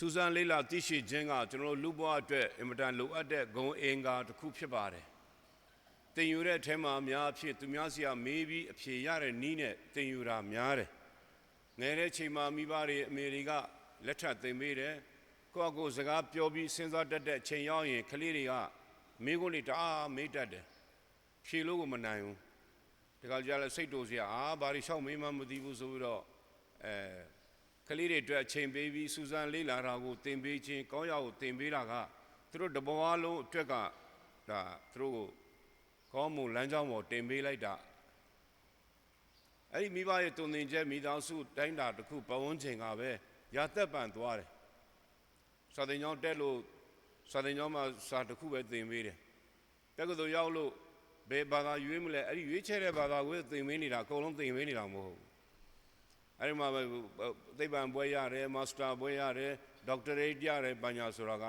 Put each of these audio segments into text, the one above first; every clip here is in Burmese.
စူဇန်လေးလာသိရှိခြင်းကကျွန်တော်လူ့ဘဝအတွက်အင်မတန်လိုအပ်တဲ့ဂုဏ်အင်္ဂါတစ်ခုဖြစ်ပါတယ်။တင်ယူတဲ့အထက်မှာအများအဖြစ်သူများစီကမေးပြီးအဖြေရတဲ့နည်းနဲ့တင်ယူတာများတယ်။ငယ်တဲ့ချိန်မှာမိဘတွေအမေတွေကလက်ထပ်သင်ပေးတယ်။ကိုယ့်အကိုစကားပြောပြီးစဉ်းစားတတ်တဲ့ချိန်ရောက်ရင်ကလေးတွေကမိခွန်းတွေတအားမေးတတ်တယ်။ဖြေလို့ကိုမနိုင်ဘူး။ဒီကကြလဲစိတ်တူစရာဘာတွေရှောက်မေးမှမသိဘူးဆိုပြီးတော့ကလေးတွေအတွက်အချိန်ပေးပြီးစူဇန်လေးလာတာကိုတင်ပေးခြင်းကောင်းရာကိုတင်ပေးတာကသူတို့တဘဝလုံးအတွက်ကဒါသူတို့ကိုကောင်းမွန်လမ်းကြောင်းပေါ်တင်ပေးလိုက်တာအဲ့ဒီမိဘရဲ့တုန်သင်ချက်မိသားစုတိုင်းတာတစ်ခုပဝန်းကျင်ကပဲရာသက်ပံသွားတယ်စာသင်ကျောင်းတက်လို့စာသင်ကျောင်းမှာစာတစ်ခုပဲသင်ပေးတယ်တက္ကသိုလ်ရောက်လို့ဘယ်ဘာသာရွေးမလဲအဲ့ဒီရွေးချယ်တဲ့ဘာသာကိုသင်ပေးနေတာအကုန်လုံးသင်ပေးနေတာမဟုတ်ဘူးအဲ့ဒီမှာသိပ္ပံဘွဲရတယ်မာစတာဘွဲရတယ်ဒေါက်တာရိတ်ရတယ်ပညာဆိုတာက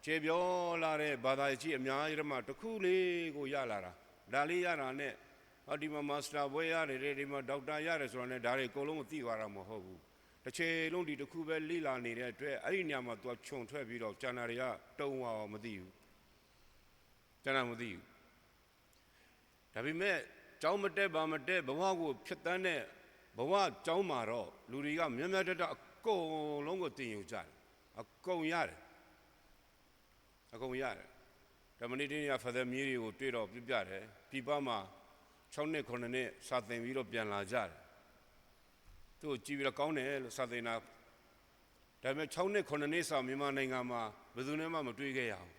ခြေပြောလာတဲ့ဘာသာကြီးအများကြီးမှတစ်ခုလေးကိုရလာတာဒါလေးရတာနဲ့ဒီမှာမာစတာဘွဲရတယ်ဒီမှာဒေါက်တာရတယ်ဆိုတာနဲ့ဒါတွေအကုန်လုံးမသိသွားတာမဟုတ်ဘူးတစ်ချိန်လုံးဒီတစ်ခုပဲလိလာနေတဲ့အတွက်အဲ့ဒီညမှာသူကခြုံထွက်ပြီးတော့ကျန်တာတွေကတုံးသွားမသိဘူးကျန်တာမသိဘူးဒါပေမဲ့ကျောင်းမတက်ပါမတက်ဘဝကိုဖြစ်တန်းတဲ့ဘဝကျောင်းမှာတော့လူတွေကမြတ်မြတ်တတအကုန်လုံးကိုတင်ယူကြတယ်အကုန်ရတယ်အကုန်ရတယ်ဓမ္မနိတင်းရဖသက်မြေးတွေကိုတွေ့တော့ပြပြတယ်ပြပမှာ6နှစ်9နှစ်စာသင်ပြီးတော့ပြန်လာကြတယ်သူ့ကြည့်ပြီးတော့ကောင်းတယ်လို့စာသင်တာဒါပေမဲ့6နှစ်9နှစ်စာမြန်မာနိုင်ငံမှာဘယ်သူနဲ့မှမတွေ့ခဲ့ရဘူး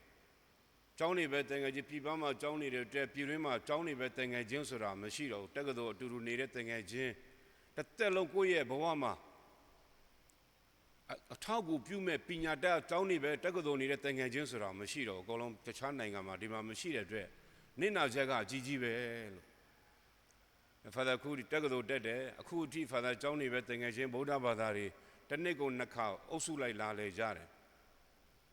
ကျောင်းနေပဲတန်ငယ်ချင်းပြပမှာကျောင်းနေတဲ့ပြည်တွင်းမှာကျောင်းနေပဲတန်ငယ်ချင်းဆိုတာမရှိတော့ဘူးတက္ကသိုလ်အတူတူနေတဲ့တန်ငယ်ချင်းတစ်သက်လုံးကိုယ့်ရဲ့ဘဝမှာအထောက်အကူပြုမဲ့ပညာတတ်ကျောင်းနေပဲတက္ကသိုလ်နေတဲ့တန်ငယ်ချင်းဆိုတာမရှိတော့ဘူးအကုန်လုံးတခြားနိုင်ငံမှာဒီမှာမရှိတဲ့အတွက်နင့်နာချက်ကအကြီးကြီးပဲလို့ဖာသာခုတက္ကသိုလ်တက်တယ်အခုအထိဖာသာကျောင်းနေပဲတန်ငယ်ချင်းဗုဒ္ဓဘာသာတွေတစ်နှစ်ကို2ခါအုပ်စုလိုက်လာလေကြတယ်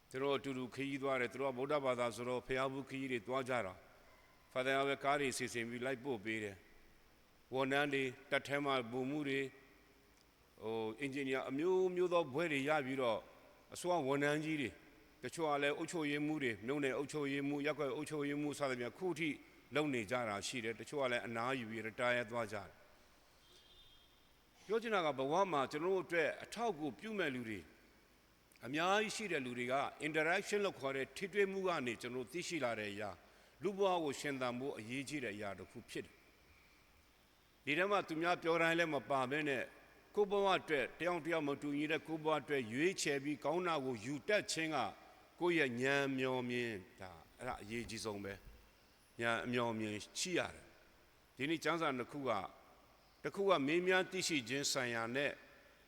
သူတို့အတူတူခရီးသွားတယ်သူတို့ကဗုဒ္ဓဘာသာဆိုတော့ဖျားဘူးခရီးတွေသွားကြတာဖာသာပဲကားတွေစီစဉ်ပြီးလိုက်ပို့ပေးတယ်ဝန်ထမ်းတွေတက်ထဲမှာဗိုလ်မှူးတွေအင်ဂျင်နီယာအမျိုးမျိုးသောဘွဲတွေရပြီးတော့အစိုးရဝန်ထမ်းကြီးတွေတချို့ကလည်းအုပ်ချုပ်ရေးမှူးတွေမြို့နယ်အုပ်ချုပ်ရေးမှူးရပ်ကွက်အုပ်ချုပ်ရေးမှူးစသဖြင့်ခုထိလုပ်နေကြတာရှိတယ်တချို့ကလည်းအနားယူပြီး retire သွားကြတယ်ပြောချင်တာကဘဝမှာကျွန်တော်တို့အတွက်အထောက်အကူပြုမဲ့လူတွေအများကြီးရှိတဲ့လူတွေက interaction လို့ခေါ်တဲ့ထိတွေ့မှုကနေကျွန်တော်သိရှိလာတဲ့အရာလူဘဝကိုရှင်သန်ဖို့အရေးကြီးတဲ့အရာတစ်ခုဖြစ်တယ်ဒီထဲမှာသူများပြောတိုင်းလည်းမပါဘဲနဲ့ကိုယ်ဘဝအတွက်တယောက်တယောက်မတူညီတဲ့ကိုယ်ဘဝအတွက်ရွေးချယ်ပြီးကောင်းတာကိုယူတတ်ခြင်းကကိုယ့်ရဲ့ဉာဏ်မျှော်မြင်ဒါအဲ့ဒါအရေးကြီးဆုံးပဲဉာဏ်အမျှော်မြင်ရှိရတယ်ဒီနေ့ကျမ်းစာတစ်ခုကမင်းများသိရှိခြင်းဆိုင်ရာနဲ့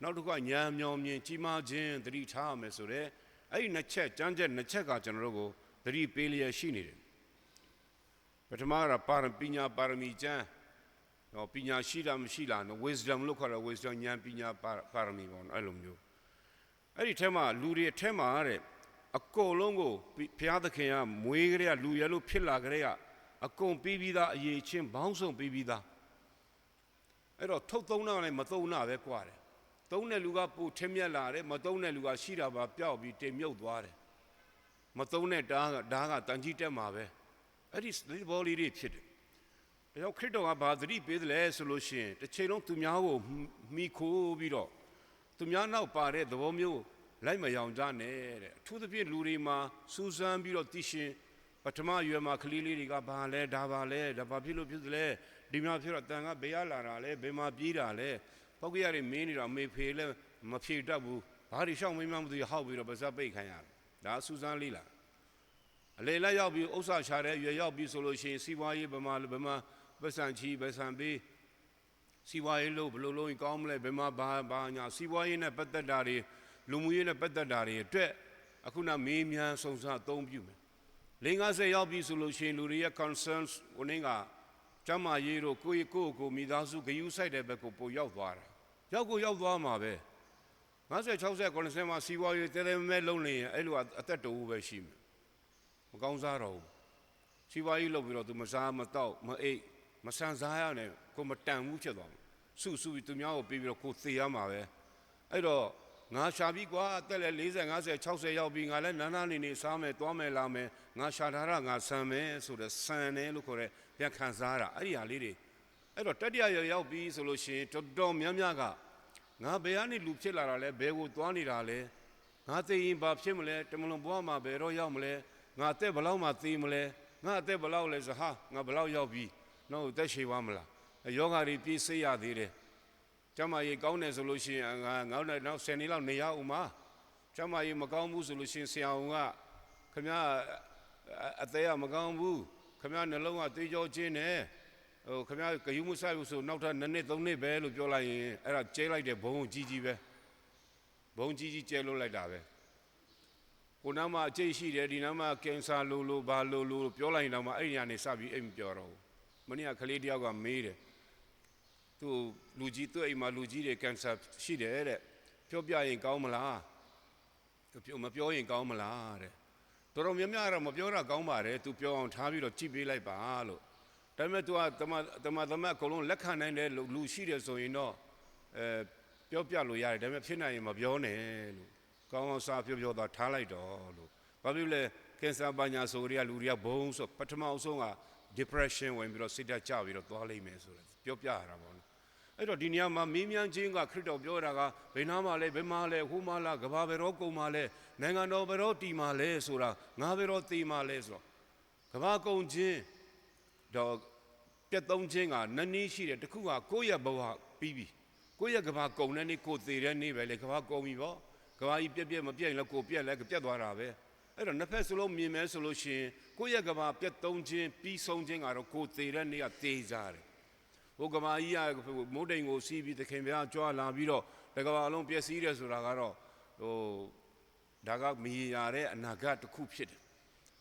နောက်တစ်ခုကဉာဏ်မျှော်မြင်ကြီးမားခြင်းသတိထားရမယ်ဆိုတဲ့အဲ့ဒီနှစ်ချက်ကျမ်းချက်နှစ်ချက်ကကျွန်တော်တို့ကိုသတိပေးလျက်ရှိနေတယ်ပထမကပညာပါရမီကျမ်းပညာရှိတာမရှိလားနော် wisdom လို့ခေါ်တယ် wisdom ဉာဏ်ပညာပါရမီပေါ့နော်အဲ့လိုမျိုးအဲ့ဒီထဲမှာလူတွေအထက်မှာတဲ့အကုန်လုံးကိုဘုရားသခင်ကမွေးကြတဲ့လူရလို့ဖြစ်လာကြတဲ့အကုန်ပြီးပြီးသားအရေးချင်းဘောင်းဆုံးပြီးပြီးသားအဲ့တော့ထုတ်သုံးတာလည်းမသုံးတာပဲကွာတယ်သုံးတဲ့လူကပို့ထင်းမြက်လာတယ်မသုံးတဲ့လူကရှိတာပါပျောက်ပြီးတင်မြုပ်သွားတယ်မသုံးတဲ့ဓာတ်ကတန်ကြီးတက်မှာပဲအဲ့ဒီဘောလေးတွေဖြစ်တယ်ဒါကြောင့်ခရစ်တော်ကဘာသတိပေးတယ်လဲဆိုလို့ရှိရင်တစ်ချိန်လုံးသူများကိုမိခိုးပြီးတော့သူများနောက်ပါတဲ့သဘောမျိုးလိုက်မယောင်ကြနဲ့တဲ့အထူးသဖြင့်လူတွေမှာစူးစမ်းပြီးတော့သိရှင်ပထမရွယ်မှာကလေးလေးတွေကဘာလဲဒါဘာဖြစ်လို့ဖြစ်သလဲဒီမှာဖြစ်တော့တန်ကဘယ်ရလာတာလဲဘယ်မှာပြေးတာလဲပောက်ကြရတွေမင်းနေတော့မေဖေလဲမဖြေတတ်ဘူးဘာတွေရှောက်မင်းမမသိဟောက်ပြီးတော့ပါဇက်ပိတ်ခိုင်းရတယ်ဒါစူးစမ်းလေးလားအလေလက်ရောက်ပြီးဥစ္စာချတဲ့ရွယ်ရောက်ပြီးဆိုလို့ရှိရင်စီးပွားရေးဘယ်မှာပတ်စံချီပတ်စံပေးစီးပွားရေးလို့ဘယ်လိုလုပ်ရင်ကောင်းမလဲဘယ်မှာဘာညာစီးပွားရေးနဲ့ပတ်သက်တာတွေလူမှုရေးနဲ့ပတ်သက်တာတွေအတွက်အခုနမေးမြန်းစုံစမ်းအသုံးပြုမယ်50ရောက်ပြီဆိုလို့ရှိရင်လူတွေရဲ့ concerns ဝင်ကကျမရေးတို့ကိုမိသားစုဂယုစိုက်တဲ့ဘက်ကိုပို့ရောက်သွားတာရောက်သွားမှာပဲ50 60 90မှာစီးပွားရေးတဲတဲမဲလုံးနေရင်အဲ့လိုအသက်တူပဲရှိမယ်မကောင်းစားတော့ဘူးစီးပွားရေးလုပ်ပြီးတော့သူမစားမတော့မအိတ်မဆန်စားရနဲ့ကိုမတန်ဘူးဖြစ်သွားမှာစုပြီးသူများကိုပြီးပြီးတော့ကိုသေရမှာပဲအဲ့တော့ ငါရှာပြီးကွာအသက်လည်း40 50 60ရောက်ပြီးငါလည်းနာနာနေစားမယ်သွားမယ်လာမယ်ငါရှာထားတာငါဆန်မယ်ဆိုတဲ့ဆန်တယ်လို့ခေါ်တဲ့ပြန်ခံစားတာအဲ့ဒီဟာလေးတွေအဲ့တော့တတိယရောက်ပြီးဆိုလို့ရှိရင်တော်များများကငါဘယ်ကနေလူဖြစ်လာတာလဲဘယ်ကိုသွားနေတာလဲငါသိရင်ဘာဖြစ်မလဲတမလွန်ဘွားမှာဘယ်တော့ရောက်မလဲငါအသက်ဘယ်လောက်မှသိမလဲငါအသက်ဘယ်လောက်လဲဆိုဟာငါဘယ်လောက်ရောက်ပြီနောက်အသက်ရှည်သွားမလားယောဂါတွေပြည့်စေရသေးတယ်ကျမကြီးကောင်းတယ်ဆိုလို့ရှိရင်ငါနောက်10နှစ်လောက်နေရအောင်ပါကျမကြီးမကောင်းဘူးဆိုလို့ရှိရင်ဆရာဝန်ကခမအသေးကမကောင်းဘူးခမနှလုံးကသွေးကြောချင်းတယ်ခမဂယုမှုဆိုင်လို့ဆိုနောက်ထပ်2 နှစ် 3 နှစ်ပဲလို့ပြောလိုက်ရင်အဲ့ဒါကျဲလိုက်တဲ့ဘုံကြီးပဲဘုံကြီးကျဲလို့လိုက်တာပဲကိုနာမအကျိတ်ရှိတယ်ဒီနာမကင်ဆာလို့ဘာလို့ပြောလိုက်ရင်တော့မှအဲ့ဒီကနေစပြီးအိမ်မပြောတော့ဘူးမနေ့ကကလေးတယောက်ကမေးတယ်သူလူကြီးသူ့အိမ်မှာလူကြီးတွေကင်ဆာရှိတယ်တဲ့ပြောပြရင်ကောင်းမလားမပြောရင်ကောင်းမလားတဲ့တော်များများတော့မပြောတာကောင်းပါတယ်သူပြောအောင်ထားပြီးတော့ကြည့်ပေးလိုက်ပါလို့ဒါပေမဲ့ तू ကသမအကုန်လုံးလက်ခံနိုင်တဲ့လူရှိတယ်ဆိုရင်တော့ပြောပြလို့ရတယ်ဒါပေမဲ့ဖြစ်နိုင်ရင်မပြောနဲ့လို့ကောင်းအောင်စားပြောသွားထားလိုက်တော့လို့ဘာဖြစ်လဲကင်ဆာပညာဆိုကြရလူတွေကဘုံဆိုပထမအဆုံးက depression ဝင်ပြီးတော့စိတ်ဓာတ်ကျပြီးတော့သွားလိမ့်မယ်ဆိုတော့ပြောပြရတာပေါ့နော်အဲ့တော့ဒီနေရာမှာမင်းမြန်းချင်းကခရစ်တော်ပြောတာကဘယ်နာမှလဲဘယ်မှာလဲဟိုမှာလားကဘာဘယ်တော့ကုန်မှာလဲနိုင်ငံတော်ဘယ်တော့တည်မှာလဲဆိုတာငါဘယ်တော့တည်မှာလဲဆိုတော့ကဘာကုန်ချင်းတော့ပြတ်သုံးခြင်းကနည်းနည်းရှိတယ်တခုကကိုယ့်ရဲ့ဘဝပြီးပြီကိုယ့်ရဲ့ကဘာကုန်တဲ့နေ့ကိုသေတဲ့နေ့ပဲလေကဘာကုန်ပြီပေါ့ကဘာကြီးပြက်မပြက်ရင်လည်းကိုပြက်လည်းပြက်သွားတာပဲအဲ့တော့နှစ်ဖက်စလုံးမြင်မဲဆိုလို့ရှိရင်ကိုယ့်ရဲ့ကဘာပြတ်သုံးခြင်းပြီးဆုံးခြင်းကတော့ကိုသေတဲ့နေ့ကသေကြတယ်ဟိုကဘာကြီးကမိုးတိမ်ကိုစီးပြီးသခင်ဗျာကြွားလာပြီးတော့တကဘာအလုံးပျက်စီးတယ်ဆိုတာကတော့ဒါကမရတဲ့အနာဂတ်တစ်ခုဖြစ်တယ်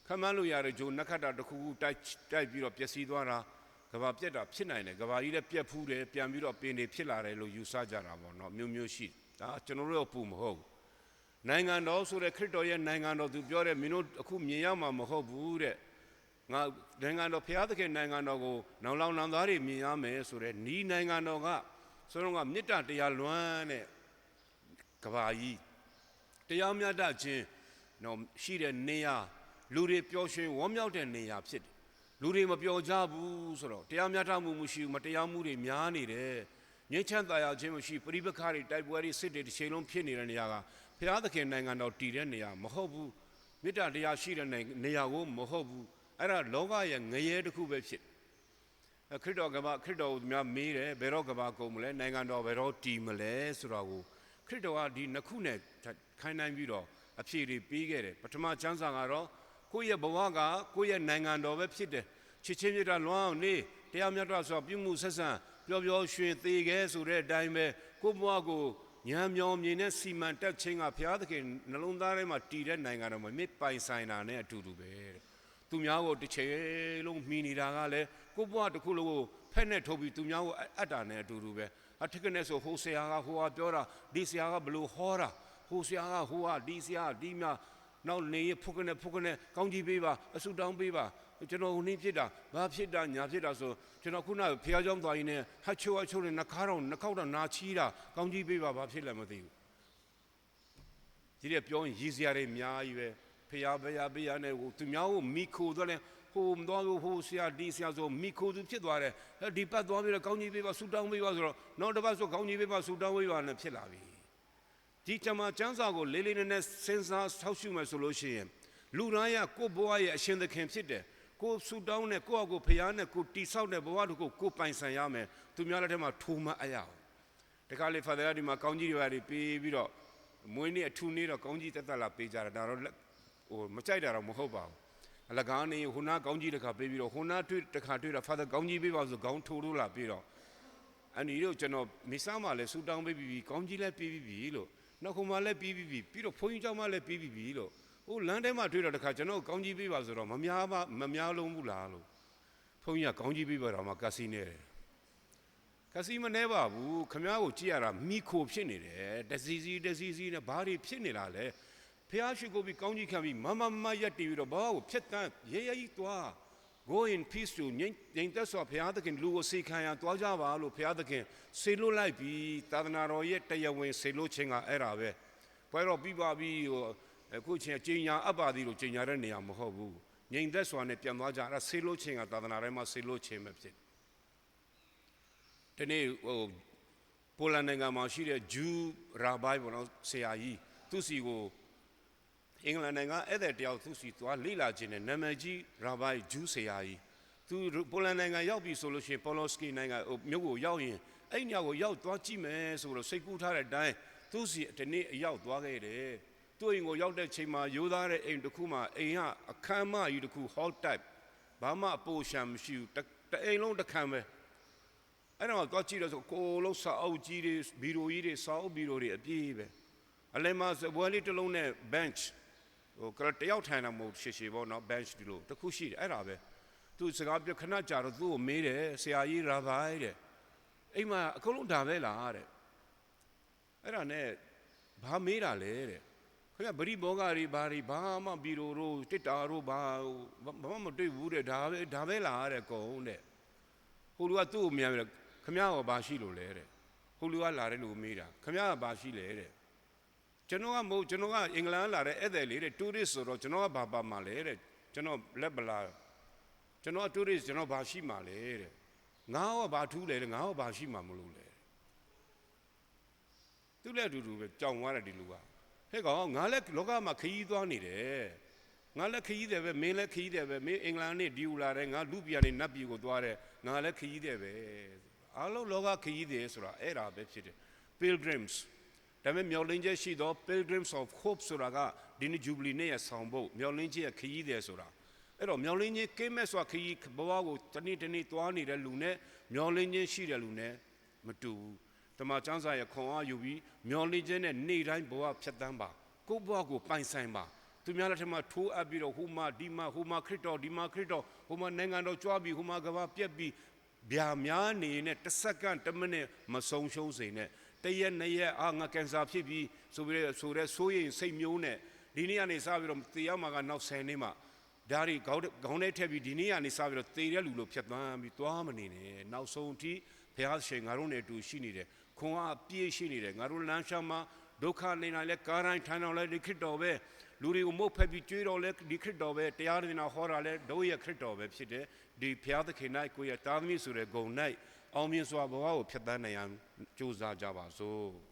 ခမန်းလို့ရတဲ့ဂျိုနက္ခတ္တတစ်ခုတိုက်ပြီးတော့ပျက်စီးသွားတာကဘာပြက်တာဖြစ်နိုင်တယ်ကဘာကြီးလည်းပြက်ဖူးတယ်ပြန်ပြီးတော့ပင်တွေဖြစ်လာတယ်လို့ယူဆကြတာပေါ့နော်မျိုးရှိဒါကျွန်တော်တို့ပူမဟုတ်ဘူးနိုင်ငံတော်ဆိုတဲ့ခရစ်တော်ရဲ့နိုင်ငံတော်သူပြောတယ်မင်းတို့အခုမြင်ရမှာမဟုတ်ဘူးတဲ့ငါနိုင်ငံတော်ဘုရားသခင်နိုင်ငံတော်ကိုနောင်လောင်နောင်သားတွေမြင်ရမယ်ဆိုတဲ့ဤနိုင်ငံတော်ကဆိုတော့ကမေတ္တာတရားလွမ်းတဲ့ကဘာကြီးတရားမျှတခြင်းတော့ရှိတဲ့နေရာလူတွေပျော်ရွှင်ဝမ်းမြောက်တဲ့နေရာဖြစ်တယ်လူတွေမပျော်ကြဘူးဆိုတော့တရားမျှတမှုမရှိဘူးမတရားမှုတွေများနေတယ်ငြိမ်းချမ်းသာယာခြင်းမရှိပရိပက္ခတွေတိုက်ပွဲတွေစစ်တွေတစ်ချိန်လုံးဖြစ်နေတဲ့နေရာကဘုရားသခင်နိုင်ငံတော်တည်တဲ့နေရာမဟုတ်ဘူးမေတ္တာတရားရှိတဲ့နေရာကိုမဟုတ်ဘူးအဲ့ဒါလောကရဲ့ငရဲတစ်ခုပဲဖြစ်ခရစ်တော်များမေးတယ်ဘယ်တော့ကဘာကုန်မလဲနိုင်ငံတော်ဘယ်တော့တည်မလဲဆိုတော့ကိုခရစ်တော်ကဒီနှစ်ခုနဲ့ခိုင်းနိုင်ပြီးတော့အဖြေတွေပေးခဲ့တယ်ပထမချမ်းစာကတော့ကိုယ့်ရဲ့ဘဝကကိုယ့်ရဲ့နိုင်ငံတော်ပဲဖြစ်တယ်ချစ်ချင်းမြတ်တာလွမ်းအောင်နေတရားမြတ်တာဆိုပြုမှုဆက်ဆံပျော်ပျော်ရွှင်သေးခဲ့ဆိုတဲ့အတိုင်းပဲကိုယ့်ဘဝကိုဉာဏ်မြောင်မြင်တဲ့စီမံတက်ခြင်းကဘုရားသခင်နှလုံးသားထဲမှာတည်တဲ့နိုင်ငံတော်မှာမြစ်ပိုင်ဆိုင်တာနဲ့အတူတူပဲသူများကိုတစ်ချိန်လုံးမှီနေတာကလည်းကိုယ့်ဘဝတစ်ခုလုံးကိုဖက်နဲ့ထုတ်ပြီးသူများကိုအပ်တာနဲ့အတူတူပဲအထက်ကနေဆိုဟိုဆရာကဟိုဟာပြောတာဒီဆရာကဘလို့ဟောတာဟိုဆရာကဟိုဟာဒီဆရာဒီမြနောက်နေဖုတ်ကနေကောင်းကြီးပေးပါအဆုတောင်းပေးပါကျွန်တော်ဟိုနေ့ဖြစ်တာဘာဖြစ်တာညာဖြစ်တာဆိုကျွန်တော်ခုနဖះเจ้าသွားရင်းနဲ့ဟတ်ချိုးနဲ့နှာခေါက်တော့နာချီးတာကောင်းကြီးပေးပါဘာဖြစ်လဲမသိဘူးဒီတဲ့ပြောရင်ရည်စရာတွေအများကြီးပဲဖះဘေးရနဲ့ဟိုသူများကိုမိခိုသွားလဲဟိုမသွားဘူးဟိုဆရာဒီဆရာဆိုမိခိုသူဖြစ်သွားတယ်ဒီပတ်သွားပြီးတော့ကောင်းကြီးပေးပါဆုတောင်းပေးပါဆိုတော့နောက်တစ်ပတ်ဆိုကောင်းကြီးပေးပါဆုတောင်းပေးပါနဲ့ဖြစ်လာပြီဒီကျမ်းစာကိုလေးနဲ့စဉ်းစားဆောက်ရှုမယ်ဆိုလို့ရှိရင်လူတိုင်းကကိုယ့်ဘဝရဲ့အရှင်သခင်ဖြစ်တယ်ကိုဆူတောင်းနဲ့ကိုယ့်အကိုဖျားနဲ့ကိုတိဆောက်တဲ့ဘဝတို့ကိုပိုင်ဆိုင်ရမယ်သူများလက်ထက်မှာထိုးမအပ်ရအောင်တခါလေဖာသာဒီမှာကောင်းကြီးတွေပေးပြီးတော့မွေးနေ့အထူးနေ့တော့ကောင်းကြီးတက်လာပေးကြတာဒါတော့ဟိုမကြိုက်တာတော့မဟုတ်ပါဘူးအလကားနေဟိုနာကောင်းကြီးတစ်ခါပေးပြီးတော့ဟိုနာတစ်ခါတွေ့တာဖာသာကောင်းကြီးပေးပါဆိုကောင်းထိုးလို့လာပြီးတော့အန်ဒီတို့ကျွန်တော်မိစားမှလည်းဆူတောင်းပေးပြီးကောင်းကြီးလည်းပေးပြီးလို့နောက်ခုမှလည်းပြီးပြီးတော့ဘုန်းကြီးเจ้าမှလည်းပြီးပြီးလို့ဟိုလမ်းထဲမှာတွေ့တော့တခါကျွန်တော်ကောင်းကြီးပေးပါဆိုတော့မများလုံးဘူးလားလို့ဘုန်းကြီးကကောင်းကြီးပေးပါတော့မှကစီနေတယ်ကစီမနေပါဘူးခမားကိုကြည့်ရတာမိခိုဖြစ်နေတယ်တစီစီနဲ့ဘာတွေဖြစ်နေတာလဲဖះရှိကိုပြီးကောင်းကြီးခံပြီးမရက်တီပြီးတော့ဘာကိုဖျက်တမ်းရဲကြီးသွား go in peace to ငြိမ်သက်စွာဘုရားသခင်လူကိုစေခံရသွားကြပါလို့ဘုရားသခင်ဆေလို့လိုက်ပြီးသာသနာတော်ရဲ့တရားဝင်ဆေလို့ခြင်းကအဲ့ဒါပဲ ပွဲတော်ပြီးပါပြီအခုချင်းကျင်ညာအပ်ပါသည်လို့ကျင်ညာတဲ့နေရာမဟုတ်ဘူးငြိမ်သက်စွာနဲ့ပြန်သွားကြအဲ့ဒါဆေးလို့ချင်းကသာသနာတိုင်းမှာဆေးလို့ချင်းပဲဖြစ်ဒီနေ့ပိုလန်နိုင်ငံမှာရှိတဲ့ဂျူးရာဘိုင်ဘောနော်ဆရာကြီးသူစီကိုအင်္ဂလန်နိုင်ငံအဲ့တဲ့တယောက်သူစီသွားလေ့လာခြင်းနဲ့နာမည်ကြီးရာဘိုင်ဂျူးဆရာကြီးသူပိုလန်နိုင်ငံရောက်ပြီဆိုလို့ရှိရင်ပေါလောစကီနိုင်ငံမြို့ကိုရောက်ရင်အဲ့ညကိုရောက်သွားကြည့်မယ်ဆိုလို့စိတ်ကူးထားတဲ့အတိုင်းသူစီဒီနေ့အရောက်သွားခဲ့တယ်သူ့အိမ်ကိုရောက်တဲ့ချိန်မှာရိုးသားတဲ့အိမ်တစ်ခုမှာအိမ်ကအခမ်းမကြီးတစ်ခု hall type ဘာမှအပိုရှံမရှိဘူးတအိမ်လုံးတစ်ခမ်းပဲအဲ့တော့သွားကြည့်လို့ဆိုကိုလုံးစာအုပ်ကြီးတွေဘီရိုကြီးတွေစာအုပ်ဘီရိုတွေအပြည့်ပဲအလဲမှာဘွဲလေးတစ်လုံးနဲ့ bench တယောက်ထိုင်တာမဟုတ်ရှေပေါ့နော် bench ဒီလိုတစ်ခုရှိတယ်အဲ့ဒါပဲသူစကားပြောခဏကြာတော့သူ့ကိုမေးတယ်ဆရာကြီးရာဘိုင်တဲ့အိမ်မှာအကုန်လုံးဒါပဲလားတဲ့အဲ့ဒါနဲ့ဘာမေးတာလဲတဲ့ခင်ဗျဗရိဘောဂတွေဘာမှဘီရိုတို့တစ်တာတို့ဘာမှမတွေ့ဘူးတဲ့ဒါပဲလားတဲ့ကုန်းတဲ့ဟိုလူကသူ့ကိုမြန်ပြီးခင်ဗျားရောဘာရှိလို့လဲတဲ့ဟိုလူကလာတဲ့လူကိုမေးတာခင်ဗျားကဘာရှိလဲတဲ့ကျွန်တော်ကအင်္ဂလန်လာတဲ့ဧည့်သည်လေးတဲ့ tourist ဆိုတော့ကျွန်တော်ကဘာမှလဲတဲ့ကျွန်တော်လက်ပလာကျွန်တော် tourist ကျွန်တော်ဘာရှိမှလဲတဲ့ငါရောဘာထူးလဲတဲ့ငါရောဘာရှိမှမလို့လဲသူလည်းအတူတူပဲကြောင်သွားတယ်ဒီလူကဟဲ့ကောင်ငါလည်းလောကမှာခရီးသွားနေတယ်ငါလည်းခရီးတယ်ပဲမင်းလည်းခရီးတယ်ပဲမင်းအင်္ဂလန်နဲ့ဒီယူလာတယ်ငါလူပြန်နေနတ်ပြည်ကိုသွားတယ်ငါလည်းခရီးတယ်ပဲအားလုံးလောကခရီးတယ်ဆိုတာအဲ့ဒါပဲဖြစ်တယ် pilgrims ဒါပေမဲ့မျော်လင့်ချက်ရှိသော pilgrims of hope ဆိုတာကဒီနေ့ jubilee နဲ့ဆောင်ဖို့မျော်လင့်ချက်ခရီးတယ်ဆိုတာအဲ့တော့မျော်လင့်ခြင်းကိမဲ့ဆိုတာခရီးဘဝကိုတနေ့သွားနေတဲ့လူနဲ့မျော်လင့်ခြင်းရှိတဲ့လူနဲ့မတူဘူးတမန်ကျမ်းစာရဲ့ခွန်အားယူပြီးမျော်လင့်ခြင်းနဲ့နေ့တိုင်းဘဝဖြတ်သန်းပါကိုယ့်ဘဝကိုပိုင်ဆိုင်ပါသူများလက်ထက်မှာထိုးအပ်ပြီးတော့ဟိုမှာဒီမှာခရစ်တော်ဒီမှာခရစ်တော်ဟိုမှာနိုင်ငံတော်ကြွားပြီးဟိုမှာကဘာပြက်ပြီးဗျာများနေနဲ့တစ်စက္ကန့်တစ်မိနစ်မဆုံးရှုံးစေနဲ့တရက်နှစ်ရက်ငါကင်ဆာဖြစ်ပြီးဆိုတဲ့စိုးရိမ်စိတ်မျိုးနဲ့ဒီနေ့ကနေစပြီးတော့တေရောက်မှာကနောက်10နှစ်မှဒါတွေခေါင်းထဲထည့်ပြီးဒီနေ့ကနေစပြီးတော့တေတဲ့လူလိုဖြတ်သန်းပြီးသွားမနေနဲ့နောက်ဆုံးအထိဘုရားရှင်ငါတို့နဲ့အတူရှိနေတယ်ခွန်အားပြည့်ရှိနေတယ်ငါတို့လမ်းရှောင်းမှာဒုက္ခနေနိုင်လဲကားတိုင်းထိုင်တော်လဲဒီခရစ်တော်ပဲလူတွေကိုမုတ်ဖက်ပြီးကြွေးတော်လဲဒီခရစ်တော်ပဲတရားတော်နာဟောတာလဲဒုရဲ့ခရစ်တော်ပဲဖြစ်တယ်ဒီဘုရားသခင်၌ကိုယ့်ရဲ့တာသမီဆိုတဲ့ဂုဏ်၌အောင်မြင်စွာဘဝကိုဖြတ်သန်းနိုင်ရန်ကြိုးစားကြပါစို့